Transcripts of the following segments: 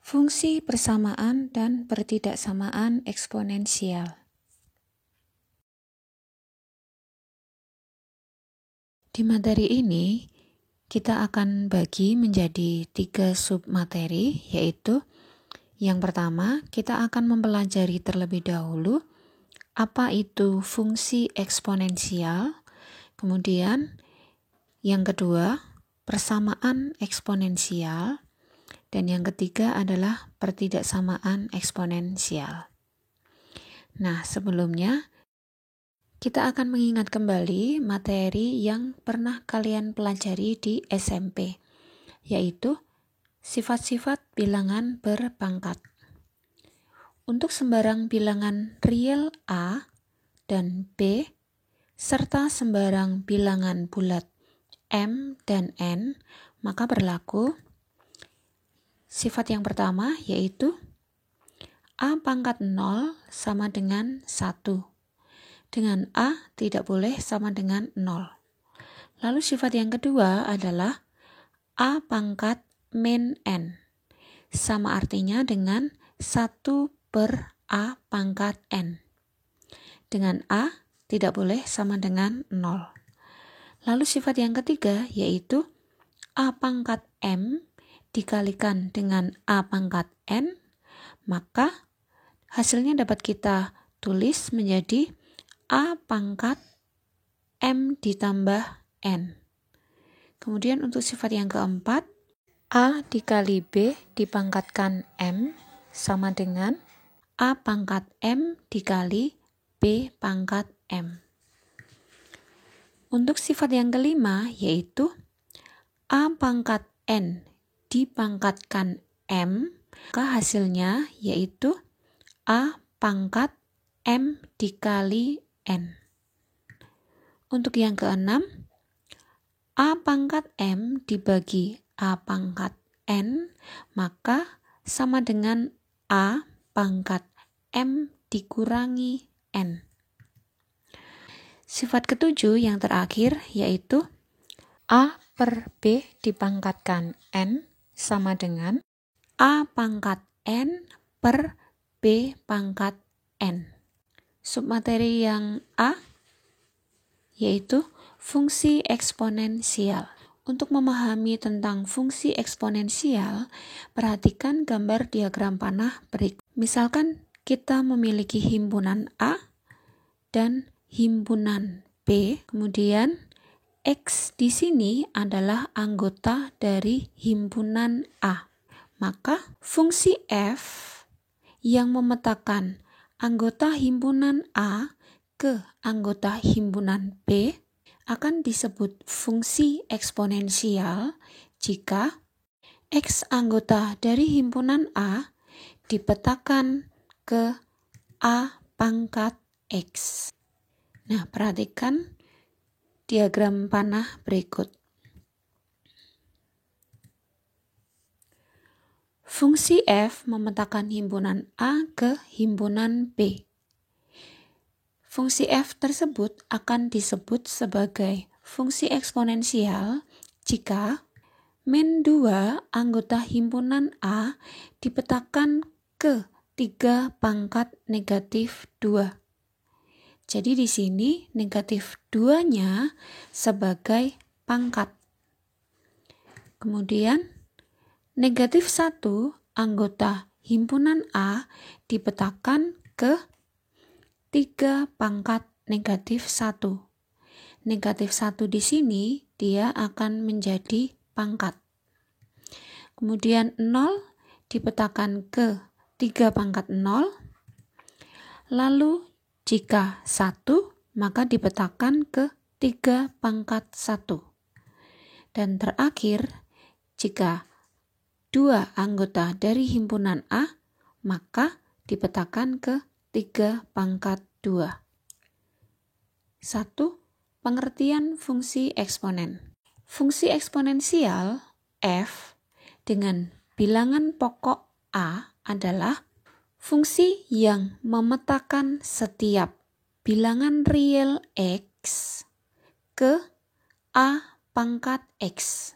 Fungsi persamaan dan pertidaksamaan eksponensial. Di materi ini, kita akan bagi menjadi 3 submateri, yaitu yang pertama, kita akan mempelajari terlebih dahulu apa itu fungsi eksponensial. Kemudian, yang kedua, persamaan eksponensial. Dan yang ketiga adalah pertidaksamaan eksponensial. Nah, sebelumnya kita akan mengingat kembali materi yang pernah kalian pelajari di SMP, yaitu sifat-sifat bilangan berpangkat. Untuk sembarang bilangan real A dan B, serta sembarang bilangan bulat M dan N, maka berlaku sifat yang pertama, yaitu A pangkat 0 sama dengan 1. Dengan A tidak boleh sama dengan 0. Lalu sifat yang kedua adalah A pangkat min N. Sama artinya dengan 1 per A pangkat N. Dengan A tidak boleh sama dengan 0. Lalu sifat yang ketiga yaitu A pangkat M dikalikan dengan A pangkat N, maka hasilnya dapat kita tulis menjadi A pangkat M ditambah N. Kemudian untuk sifat yang keempat, A dikali B dipangkatkan M sama dengan A pangkat M dikali B pangkat M. Untuk sifat yang kelima yaitu A pangkat N dipangkatkan M, maka hasilnya yaitu A pangkat M dikali N. Untuk yang keenam, A pangkat M dibagi A pangkat N, maka sama dengan A pangkat M dikurangi N. Sifat ketujuh yang terakhir yaitu A per B dipangkatkan N sama dengan A pangkat N per B pangkat N. Submateri yang A yaitu fungsi eksponensial. Untuk memahami tentang fungsi eksponensial, perhatikan gambar diagram panah berikut. Misalkan kita memiliki himpunan A dan himpunan B, kemudian X di sini adalah anggota dari himpunan A. Maka fungsi F yang memetakan anggota himpunan A ke anggota himpunan B akan disebut fungsi eksponensial jika X anggota dari himpunan A dipetakan ke A pangkat X. Nah, perhatikan diagram panah berikut. Fungsi F memetakan himpunan A ke himpunan B. Fungsi F tersebut akan disebut sebagai fungsi eksponensial jika min 2 anggota himpunan A dipetakan ke 3 pangkat negatif 2. Jadi di sini negatif 2-nya sebagai pangkat. Kemudian negatif 1 anggota himpunan A dipetakan ke 3 pangkat negatif 1. Negatif 1 di sini dia akan menjadi pangkat. Kemudian 0 dipetakan ke 3 pangkat 0. Lalu jika 1 maka dipetakan ke 3 pangkat 1. Dan terakhir jika 2 anggota dari himpunan A, maka dipetakan ke 3 pangkat 2. 1. Pengertian fungsi eksponen. Fungsi eksponensial F dengan bilangan pokok A adalah fungsi yang memetakan setiap bilangan real X ke A pangkat X.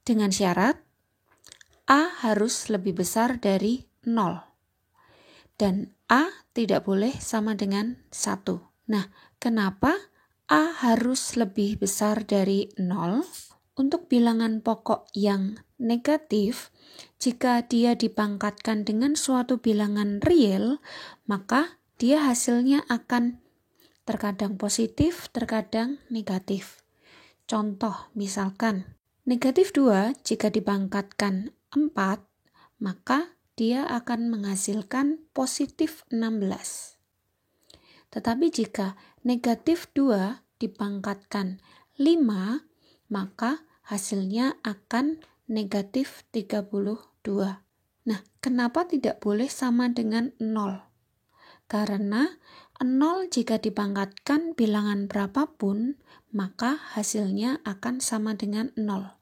Dengan syarat A harus lebih besar dari 0. Dan A tidak boleh sama dengan 1. Nah, kenapa A harus lebih besar dari 0? Untuk bilangan pokok yang negatif, jika dia dipangkatkan dengan suatu bilangan real, maka dia hasilnya akan terkadang positif, terkadang negatif. Contoh, misalkan negatif 2 jika dipangkatkan 4, maka dia akan menghasilkan positif 16. Tetapi jika negatif 2 dipangkatkan 5, maka hasilnya akan negatif 32. Nah, kenapa tidak boleh sama dengan 0? Karena 0 jika dipangkatkan bilangan berapapun, maka hasilnya akan sama dengan 0.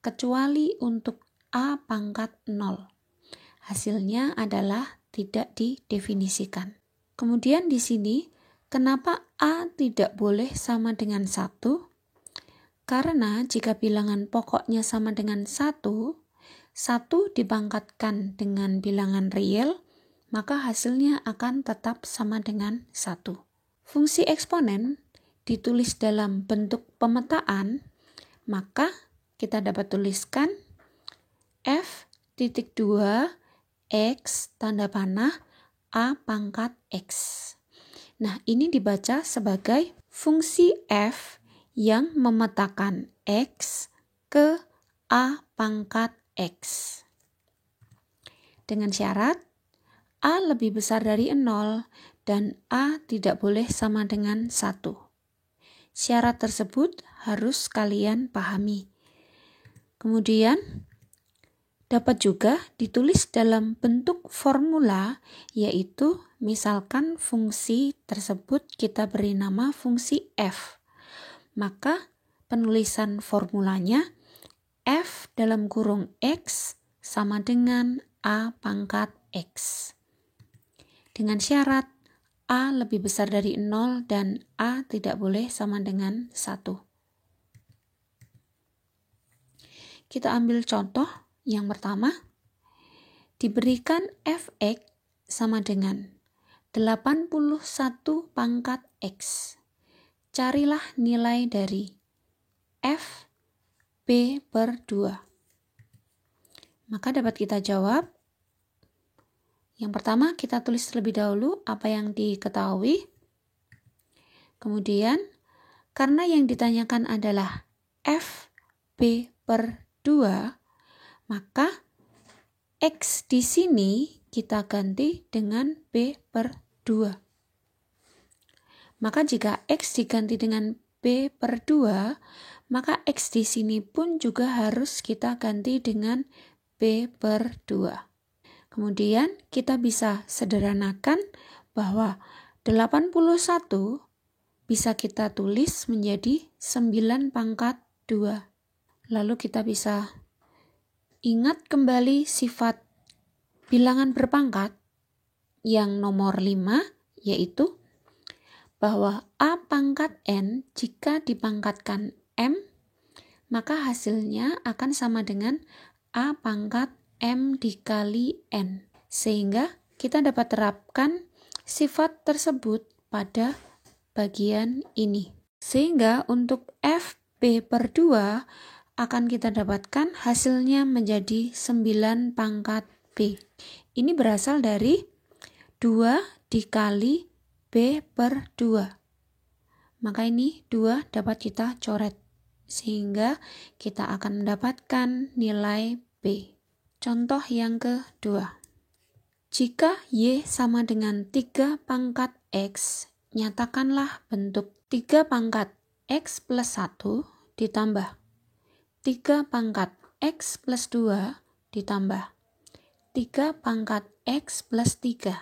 Kecuali untuk A pangkat 0. Hasilnya adalah tidak didefinisikan. Kemudian di sini, kenapa A tidak boleh sama dengan 1? Karena jika bilangan pokoknya sama dengan 1, 1 dipangkatkan dengan bilangan real, maka hasilnya akan tetap sama dengan 1. Fungsi eksponen ditulis dalam bentuk pemetaan, maka kita dapat tuliskan f(2) x tanda panah A pangkat X. Nah, ini dibaca sebagai fungsi f yang memetakan X ke A pangkat X. Dengan syarat A lebih besar dari 0 dan A tidak boleh sama dengan 1. Syarat tersebut harus kalian pahami. Kemudian dapat juga ditulis dalam bentuk formula, yaitu misalkan fungsi tersebut kita beri nama fungsi f. Maka penulisan formulanya f dalam kurung x sama dengan A pangkat X. Dengan syarat A lebih besar dari 0 dan A tidak boleh sama dengan 1. Kita ambil contoh yang pertama. Diberikan fx sama dengan 81 pangkat X. Carilah nilai dari f b per 2. Maka dapat kita jawab. Yang pertama kita tulis terlebih dahulu apa yang diketahui. Kemudian karena yang ditanyakan adalah f b per 2, maka X di sini kita ganti dengan B per 2. Maka jika X diganti dengan B per 2, maka X di sini pun juga harus kita ganti dengan B per 2. Kemudian kita bisa sederhanakan bahwa 81 bisa kita tulis menjadi 9 pangkat 2. Lalu kita bisa ingat kembali sifat bilangan berpangkat yang nomor 5, yaitu bahwa A pangkat N jika dipangkatkan M, maka hasilnya akan sama dengan A pangkat M dikali N. Sehingga kita dapat terapkan sifat tersebut pada bagian ini. Sehingga untuk F B per 2 akan kita dapatkan hasilnya menjadi 9 pangkat B. Ini berasal dari 2 dikali B per 2. Maka ini 2 dapat kita coret. Sehingga kita akan mendapatkan nilai B. Contoh yang kedua. Jika Y sama dengan 3 pangkat X, nyatakanlah bentuk 3 pangkat X plus 1 ditambah 3 pangkat X plus 2 ditambah 3 pangkat X plus 3.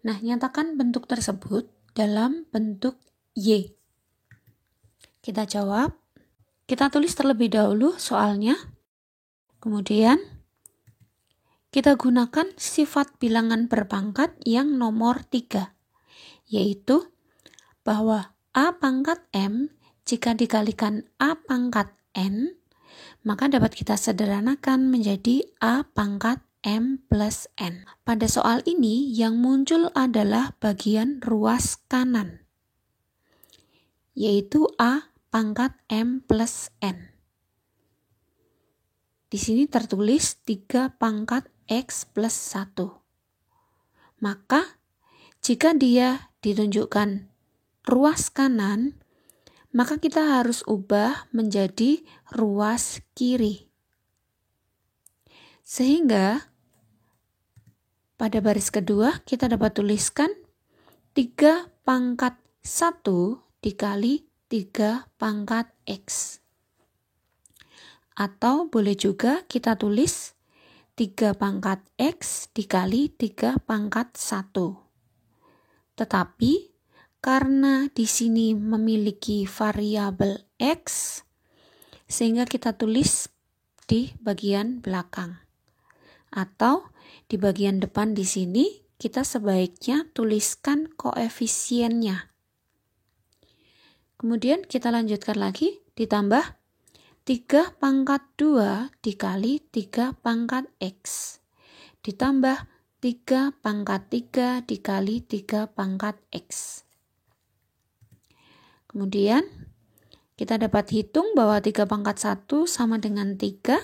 Nah, nyatakan bentuk tersebut dalam bentuk Y. Kita jawab. Kita tulis terlebih dahulu soalnya. Kemudian kita gunakan sifat bilangan berpangkat yang nomor 3, yaitu bahwa A pangkat M jika dikalikan A pangkat N, maka dapat kita sederhanakan menjadi A pangkat M plus N. Pada soal ini yang muncul adalah bagian ruas kanan, yaitu A pangkat M plus N. Di sini tertulis 3 pangkat X plus 1. Maka jika dia ditunjukkan ruas kanan, maka kita harus ubah menjadi ruas kiri. Sehingga pada baris kedua kita dapat tuliskan 3 pangkat 1 dikali 3 pangkat X. Atau boleh juga kita tulis 3 pangkat X dikali 3 pangkat 1. Tetapi karena di sini memiliki variabel X, sehingga kita tulis di bagian belakang. Atau di bagian depan di sini kita sebaiknya tuliskan koefisiennya. Kemudian kita lanjutkan lagi, ditambah 3 pangkat 2 dikali 3 pangkat X. Ditambah 3 pangkat 3 dikali 3 pangkat X. Kemudian kita dapat hitung bahwa 3 pangkat 1 sama dengan 3.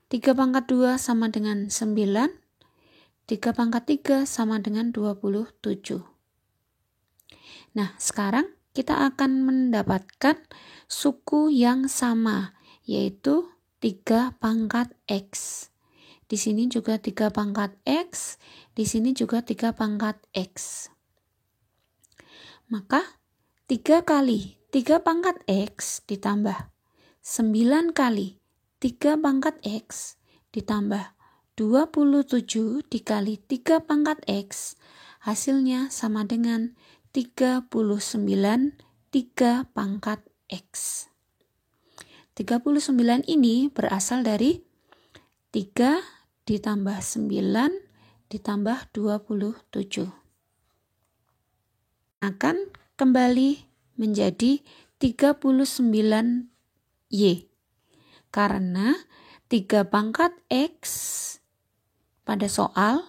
3 pangkat 2 sama dengan 9. 3 pangkat 3 sama dengan 27. Nah, sekarang kita akan mendapatkan suku yang sama, yaitu 3 pangkat X. Di sini juga 3 pangkat X, di sini juga 3 pangkat X. Maka 3 kali 3 pangkat X ditambah 9 kali 3 pangkat X ditambah 27 dikali 3 pangkat X, hasilnya sama dengan 39 3 pangkat X. 39 ini berasal dari 3 ditambah 9 ditambah 27. Akan kembali menjadi 39Y. Karena 3 pangkat X pada soal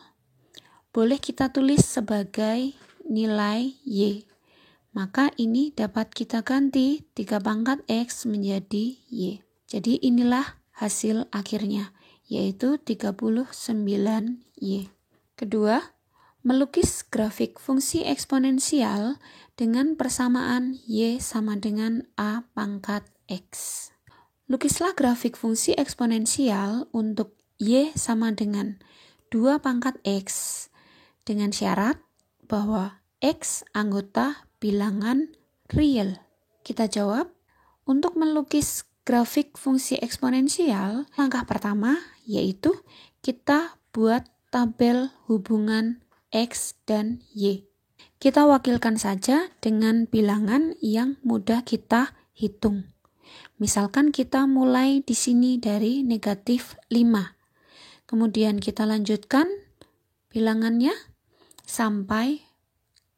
boleh kita tulis sebagai nilai Y. Maka ini dapat kita ganti 3 pangkat X menjadi Y. Jadi inilah hasil akhirnya, yaitu 39Y. Kedua, melukis grafik fungsi eksponensial dengan persamaan Y sama dengan A pangkat X. Lukislah grafik fungsi eksponensial untuk Y sama dengan 2 pangkat X dengan syarat bahwa X anggota bilangan real. Kita jawab, untuk melukis grafik fungsi eksponensial, langkah pertama yaitu kita buat tabel hubungan X dan Y. Kita wakilkan saja dengan bilangan yang mudah kita hitung. Misalkan kita mulai di sini dari negatif 5. Kemudian kita lanjutkan bilangannya sampai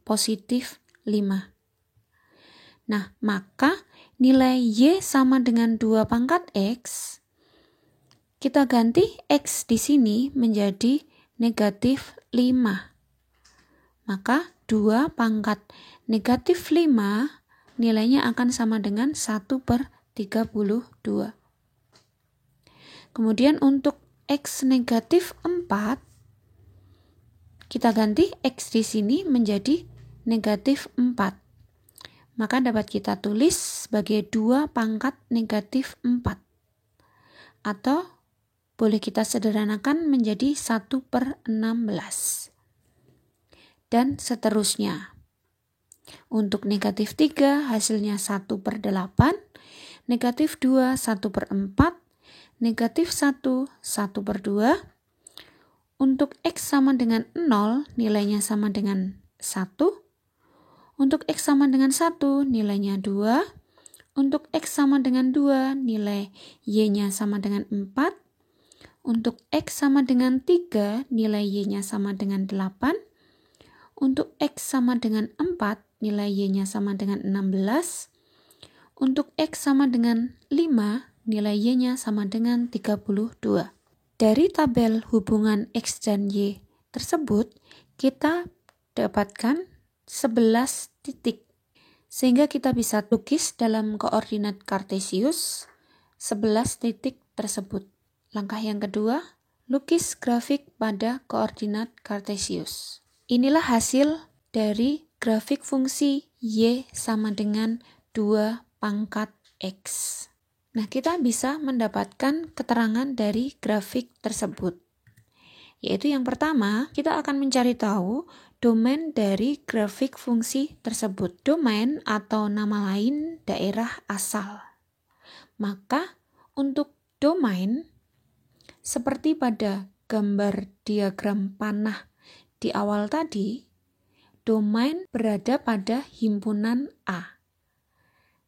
positif 5. Nah, maka nilai Y sama dengan 2 pangkat X. Kita ganti X di sini menjadi negatif 5. Maka 2 pangkat negatif 5 nilainya akan sama dengan 1/32. Kemudian untuk X negatif 4, kita ganti X di sini menjadi negatif 4. Maka dapat kita tulis sebagai 2 pangkat negatif 4. Atau boleh kita sederhanakan menjadi 1/16. Dan seterusnya. Untuk negatif 3 hasilnya 1/8, negatif 2 1/4, negatif 1 1/2. Untuk X sama dengan 0 nilainya sama dengan 1. Untuk X sama dengan 1 nilainya 2. Untuk X sama dengan 2 nilai Y-nya sama dengan 4. Untuk X sama dengan 3 nilai Y-nya sama dengan 8. Untuk X sama dengan 4, nilai Y-nya sama dengan 16. Untuk X sama dengan 5, nilai Y-nya sama dengan 32. Dari tabel hubungan X dan Y tersebut, kita dapatkan 11 titik. Sehingga kita bisa lukis dalam koordinat Kartesius 11 titik tersebut. Langkah yang kedua, lukis grafik pada koordinat Kartesius. Inilah hasil dari grafik fungsi Y sama dengan 2 pangkat X. Nah, kita bisa mendapatkan keterangan dari grafik tersebut. Yaitu yang pertama, kita akan mencari tahu domain dari grafik fungsi tersebut. Domain atau nama lain daerah asal. Maka untuk domain, seperti pada gambar diagram panah di awal tadi, domain berada pada himpunan A.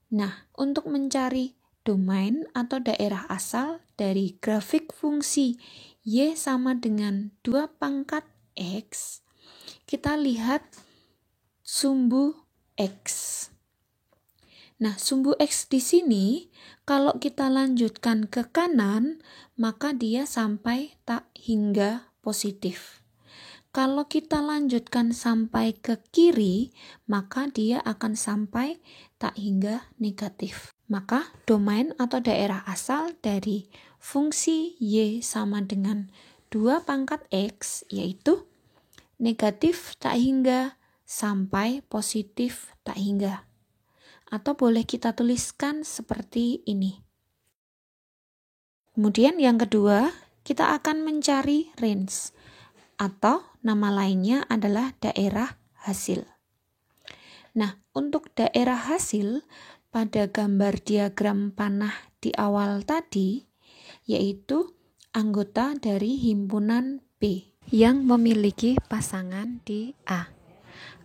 Nah, untuk mencari domain atau daerah asal dari grafik fungsi Y sama dengan 2 pangkat X, kita lihat sumbu X. Nah, sumbu X di sini, kalau kita lanjutkan ke kanan, maka dia sampai tak hingga positif. Kalau kita lanjutkan sampai ke kiri, maka dia akan sampai tak hingga negatif. Maka domain atau daerah asal dari fungsi Y sama dengan 2 pangkat X yaitu negatif tak hingga sampai positif tak hingga. Atau boleh kita tuliskan seperti ini. Kemudian yang kedua, kita akan mencari range atau nama lainnya adalah daerah hasil. Nah, untuk daerah hasil pada gambar diagram panah di awal tadi, yaitu anggota dari himpunan B yang memiliki pasangan di A.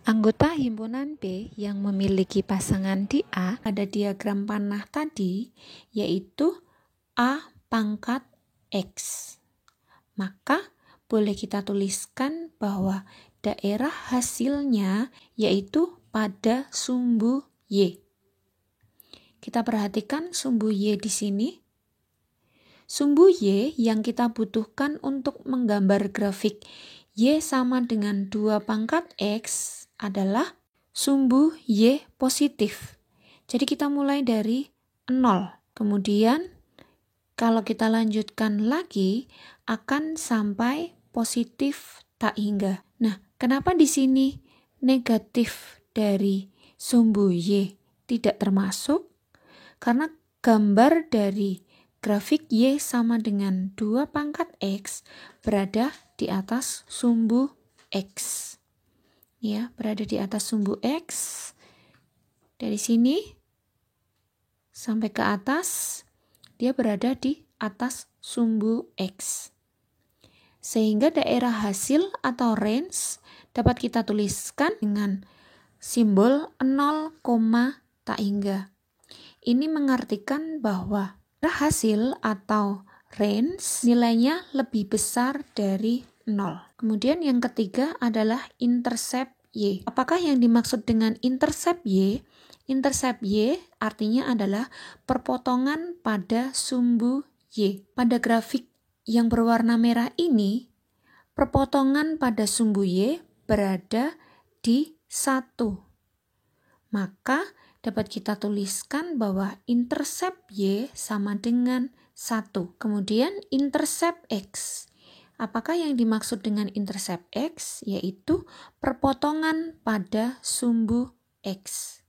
Anggota himpunan B yang memiliki pasangan di A pada diagram panah tadi, yaitu A pangkat X. Maka boleh kita tuliskan bahwa daerah hasilnya yaitu pada sumbu Y. Kita perhatikan sumbu Y di sini. Sumbu Y yang kita butuhkan untuk menggambar grafik Y sama dengan 2 pangkat X adalah sumbu Y positif. Jadi kita mulai dari 0. Kemudian kalau kita lanjutkan lagi akan sampai positif tak hingga. Nah, kenapa di sini negatif dari sumbu Y tidak termasuk? Karena gambar dari grafik Y sama dengan 2 pangkat X berada di atas sumbu X. Ya, berada di atas sumbu X. Dari sini sampai ke atas, dia berada di atas sumbu X. Sehingga daerah hasil atau range dapat kita tuliskan dengan simbol 0, tak hingga. Ini mengartikan bahwa hasil atau range nilainya lebih besar dari 0. Kemudian yang ketiga adalah intercept Y. Apakah yang dimaksud dengan intercept Y? Intercept Y artinya adalah perpotongan pada sumbu Y. Pada grafik yang berwarna merah ini, perpotongan pada sumbu Y berada di 1. Maka dapat kita tuliskan bahwa intercept Y sama dengan 1. Kemudian intercept X. Apakah yang dimaksud dengan intercept X? Yaitu perpotongan pada sumbu X.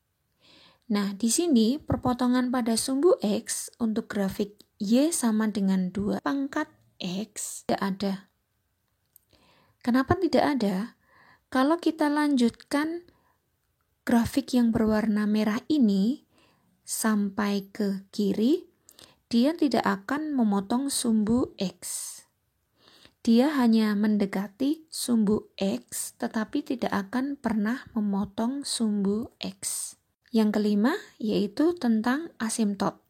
Nah, di sini perpotongan pada sumbu X untuk grafik Y sama dengan 2 pangkat X tidak ada. Kenapa tidak ada? Kalau kita lanjutkan grafik yang berwarna merah ini sampai ke kiri, dia tidak akan memotong sumbu X. Dia hanya mendekati sumbu X, tetapi tidak akan pernah memotong sumbu X. Yang kelima yaitu tentang asimtot.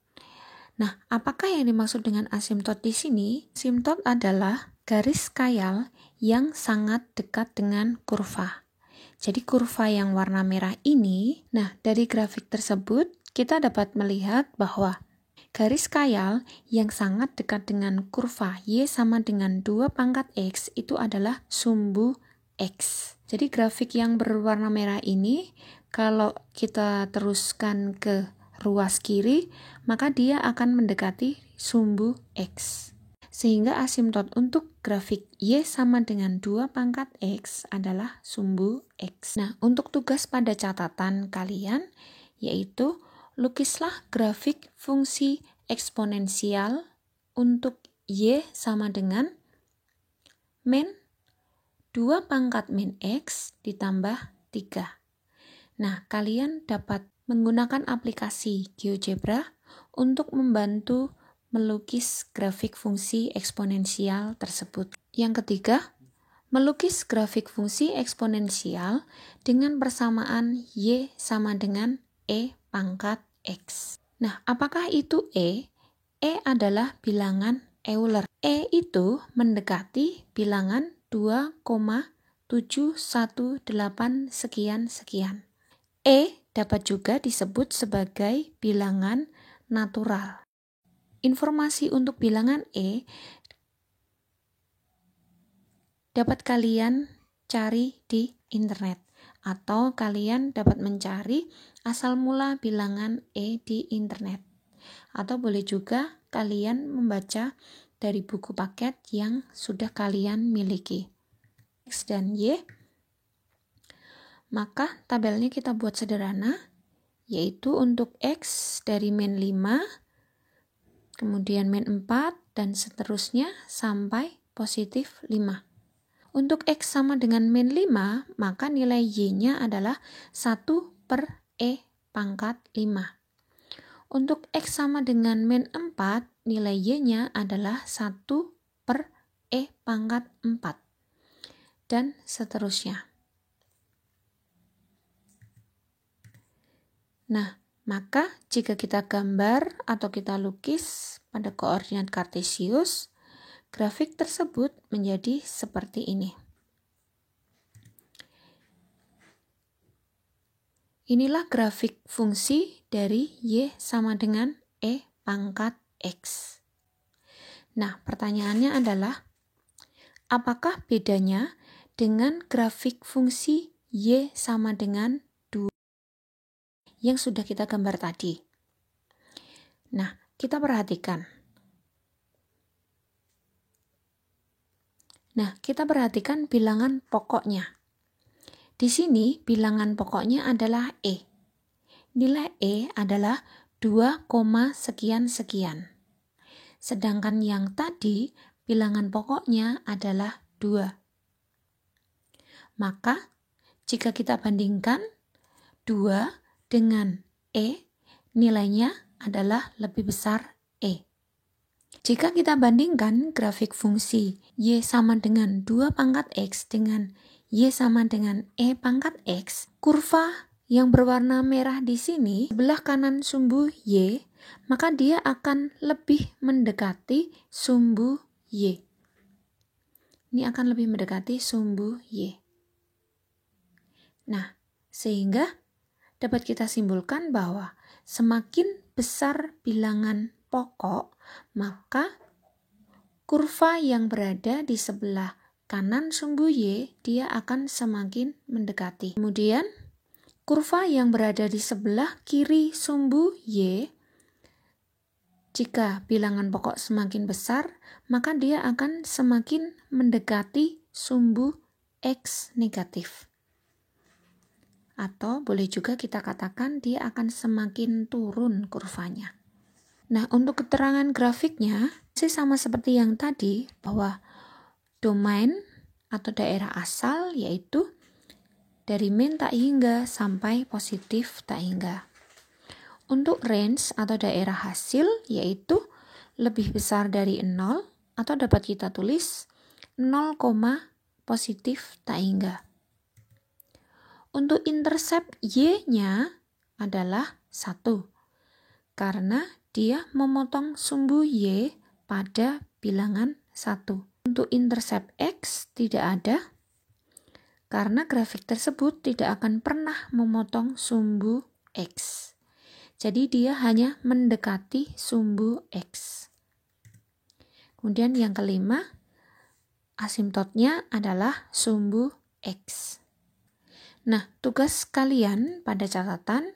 Nah, apakah yang dimaksud dengan asimtot di sini? Asimtot adalah garis khayal yang sangat dekat dengan kurva. Jadi kurva yang warna merah ini, nah dari grafik tersebut kita dapat melihat bahwa garis khayal yang sangat dekat dengan kurva Y sama dengan 2 pangkat X itu adalah sumbu X. Jadi grafik yang berwarna merah ini kalau kita teruskan ke ruas kiri, maka dia akan mendekati sumbu X. Sehingga asimtot untuk grafik Y sama dengan 2 pangkat X adalah sumbu X. Nah, untuk tugas pada catatan kalian yaitu lukislah grafik fungsi eksponensial untuk Y sama dengan min 2 pangkat min X ditambah 3. Nah, kalian dapat menggunakan aplikasi GeoGebra untuk membantu melukis grafik fungsi eksponensial tersebut. Yang ketiga, melukis grafik fungsi eksponensial dengan persamaan Y sama dengan E pangkat X. Nah, apakah itu E? E adalah bilangan Euler. E itu mendekati bilangan 2,718 sekian-sekian. E dapat juga disebut sebagai bilangan natural. Informasi untuk bilangan E dapat kalian cari di internet atau kalian dapat mencari asal mula bilangan E di internet. Atau boleh juga kalian membaca dari buku paket yang sudah kalian miliki. X dan Y. Maka tabelnya kita buat sederhana, yaitu untuk X dari min 5, kemudian min 4, dan seterusnya sampai positif 5. Untuk X sama dengan min 5, maka nilai Y-nya adalah 1 per E pangkat 5. Untuk X sama dengan min 4, nilai Y-nya adalah 1 per E pangkat 4. Dan seterusnya. Nah, maka jika kita gambar atau kita lukis pada koordinat kartesius, grafik tersebut menjadi seperti ini. Inilah grafik fungsi dari Y sama dengan E pangkat X. Nah, pertanyaannya adalah, apakah bedanya dengan grafik fungsi Y sama dengan 2 yang sudah kita gambar tadi? Nah, kita perhatikan. Bilangan pokoknya. Di sini bilangan pokoknya adalah E. Nilai E adalah 2, sekian-sekian. Sedangkan yang tadi bilangan pokoknya adalah 2. Maka jika kita bandingkan 2 dengan E, nilainya adalah lebih besar E. Jika kita bandingkan grafik fungsi Y sama dengan 2 pangkat X dengan Y sama dengan E pangkat X, kurva yang berwarna merah di sini sebelah kanan sumbu Y, maka dia akan lebih mendekati sumbu Y. Ini akan lebih mendekati sumbu Y. Nah, sehingga dapat kita simpulkan bahwa semakin besar bilangan pokok, maka kurva yang berada di sebelah kanan sumbu Y, dia akan semakin mendekati. Kemudian, kurva yang berada di sebelah kiri sumbu Y, jika bilangan pokok semakin besar, maka dia akan semakin mendekati sumbu X negatif. Atau boleh juga kita katakan dia akan semakin turun kurvanya. Nah, untuk keterangan grafiknya, sama seperti yang tadi, bahwa domain atau daerah asal yaitu dari min tak hingga sampai positif tak hingga. Untuk range atau daerah hasil yaitu lebih besar dari 0 atau dapat kita tulis 0, positif tak hingga. Untuk intercept Y-nya adalah 1 karena dia memotong sumbu Y pada bilangan 1. Untuk intercept X tidak ada karena grafik tersebut tidak akan pernah memotong sumbu X. Jadi dia hanya mendekati sumbu X. Kemudian yang kelima, asimptotnya adalah sumbu X. Nah, tugas kalian pada catatan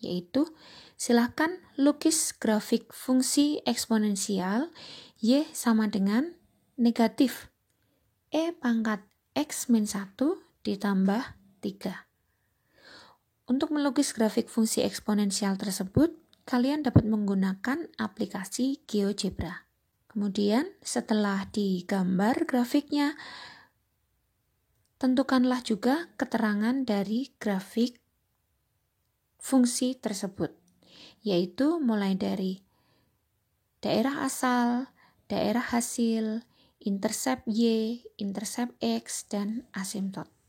yaitu silakan lukis grafik fungsi eksponensial Y sama dengan negatif E pangkat X min 1 ditambah 3. Untuk melukis grafik fungsi eksponensial tersebut, kalian dapat menggunakan aplikasi GeoGebra. Kemudian setelah digambar grafiknya, tentukanlah juga keterangan dari grafik fungsi tersebut, yaitu mulai dari daerah asal, daerah hasil, intercept Y, intercept X, dan asimptot.